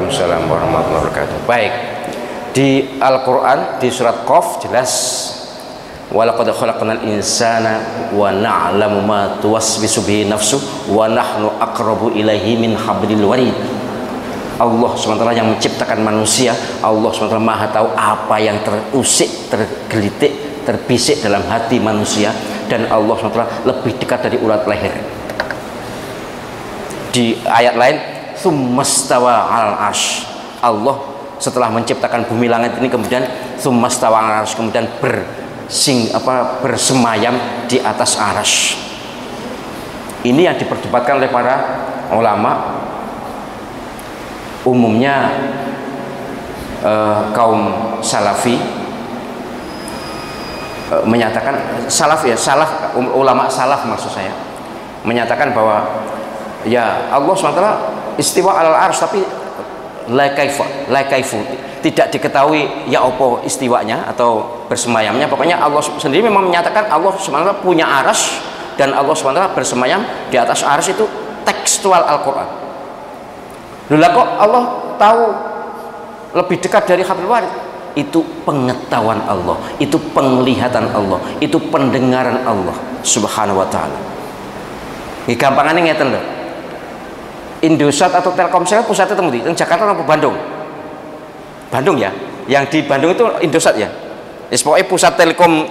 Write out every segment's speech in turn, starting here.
Waalaikumsalam warahmatullahi wabarakatuh. Baik, di Al-Quran di surat Qaf jelas, walaqad khalaqnal insana wa na'lamu ma tuwaswisu bihi nafsu wa nahnu aqrabu ilaihi min hablil warid. Allah SWT yang menciptakan manusia, Allah SWT maha tahu apa yang terusik, tergelitik, terbisik dalam hati manusia, dan Allah SWT lebih dekat dari urat leher. Di ayat lain, tsummastawa 'alal 'arsy. Allah setelah menciptakan bumi langit ini kemudian tsummastawa 'alal 'arsy, kemudian bersemayam di atas arsy. Ini yang diperdebatkan oleh para ulama, umumnya kaum salafi menyatakan, salaf ulama salaf maksud saya, menyatakan bahwa ya Allah SWT istiwa alal arsy, tapi la kaifu, tidak diketahui ya apa istiwanya atau bersemayamnya. Pokoknya Allah sendiri memang menyatakan Allah SWT punya arsy dan Allah SWT bersemayam di atas arsy. Itu tekstual Al-Quran. Lha kok Allah tahu lebih dekat dari hablul warid? Itu pengetahuan Allah, itu penglihatan Allah, itu pendengaran Allah Subhanahu wa taala. Iki gampangane ngeten lho. Indosat atau Telkomsel pusatnya temu di Jakarta atau Bandung? Bandung ya. Yang di Bandung itu Indosat ya. Wis pokoke pusat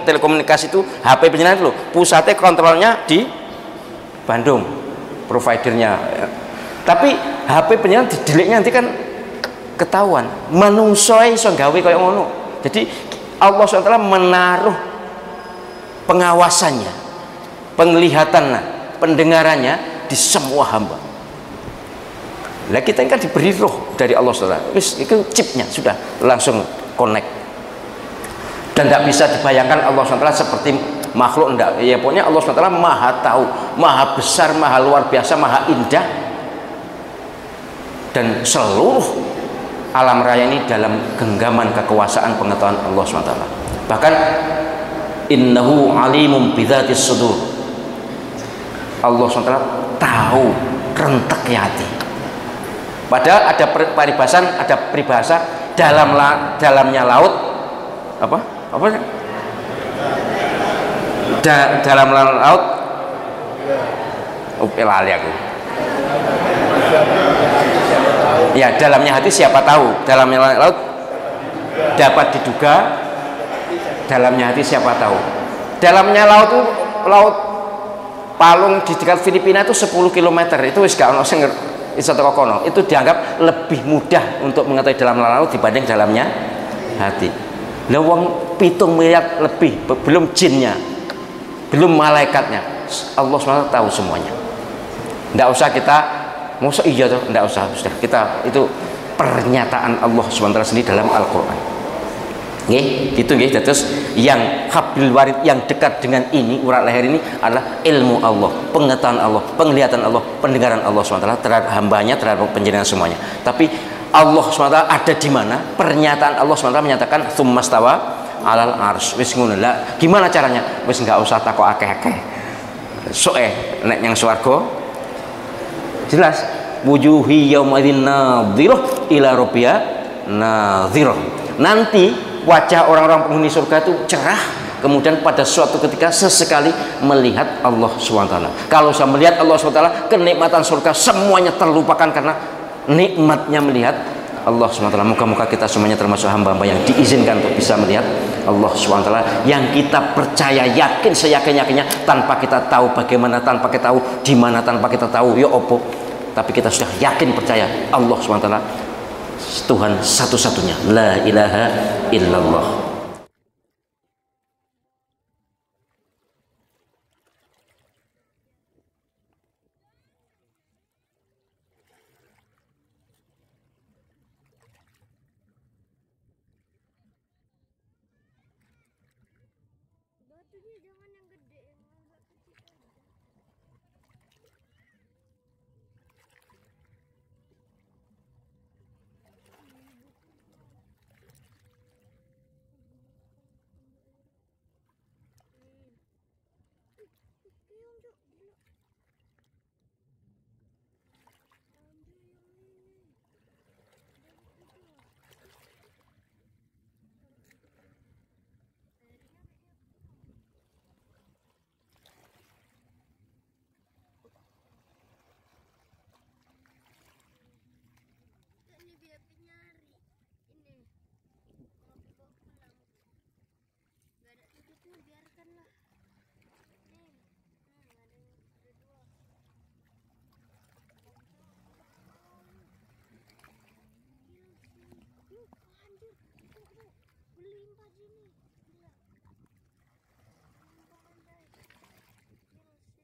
telekomunikasi itu HP penyiaran itu lho. Pusatnya kontrolnya di Bandung, providernya. Tapi HP penyiaran dideliknya nanti kan ketahuan. Manungso iso gawe kaya ngono. Jadi Allah SWT menaruh pengawasannya, penglihatannya, pendengarannya di semua hamba. Lah kita kan diberi roh dari Allah SWT. Wis itu chipnya sudah langsung connect. Dan tidak bisa dibayangkan Allah SWT seperti makhluk, enggak. Ya pokoknya Allah SWT maha tahu, maha besar, maha luar biasa, maha indah. Dan seluruh alam raya ini dalam genggaman kekuasaan pengetahuan Allah SWT. Bahkan innahu alimum bidzatis sudur. Allah SWT tahu rentak hati. Padahal ada paribasan, ada peribahasa dalamnya laut dalam laut lali aku. Ya, dalamnya hati siapa tahu, dalamnya laut dapat diduga, dalamnya hati siapa tahu. Dalamnya laut itu laut Palung di dekat Filipina itu 10 km, itu wis gak ono sing iso teko kono. Itu dianggap lebih mudah untuk mengetahui dalam laut dibanding dalamnya hati. Lah wong 7 miliar lebih, belum jinnya, belum malaikatnya. Allah SWT tahu semuanya. Nggak usah kita masa iya tuh, nggak usah, sudah kita itu pernyataan Allah SWT sendiri dalam Al-Quran. Nggih, gitu nggih. Terus yang hablul warid yang dekat dengan ini urat leher ini adalah ilmu Allah, pengetahuan Allah, penglihatan Allah, pendengaran Allah SWT terhadap hambanya, terhadap penjenengan semuanya. Tapi Allah SWT ada di mana? Pernyataan Allah SWT menyatakan tsummastawa 'alal arsy. Wis ngono lah. Gimana caranya? Wis enggak usah takok akeh-akeh. Soe nek yang swarga jelas wujuhi yaumadzin nadhirah ila rabbiha nadhirah. Nanti wajah orang-orang penghuni surga itu cerah, kemudian pada suatu ketika sesekali melihat Allah SWT. Kalau saya melihat Allah SWT, kenikmatan surga semuanya terlupakan karena nikmatnya melihat Allah SWT. Moga-moga kita semuanya termasuk hamba-hamba yang diizinkan untuk bisa melihat Allah SWT, yang kita percaya, yakin, seyakin-yakinnya, tanpa kita tahu bagaimana, tanpa kita tahu di mana, tanpa kita tahu ya opo, tapi kita sudah yakin percaya Allah SWT Tuhan satu-satunya, la ilaha illallah. Batunya jangan yang gede, yang agak kecil aja. Ambil yang ini. ikan lah. Nih, ada dua. Gila sih. Anjir. Tuh. Berlimpah sini. Gila. Berlimpah guys. Gila sih.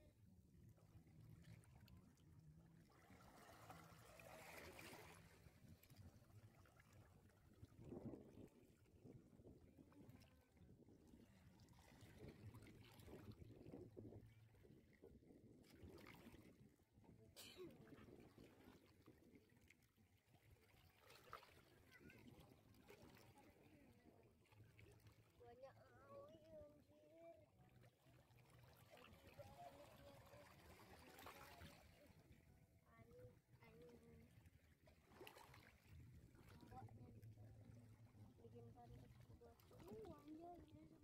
Banyak awi anjir. Angin ombaknya bikin panas buat anjir.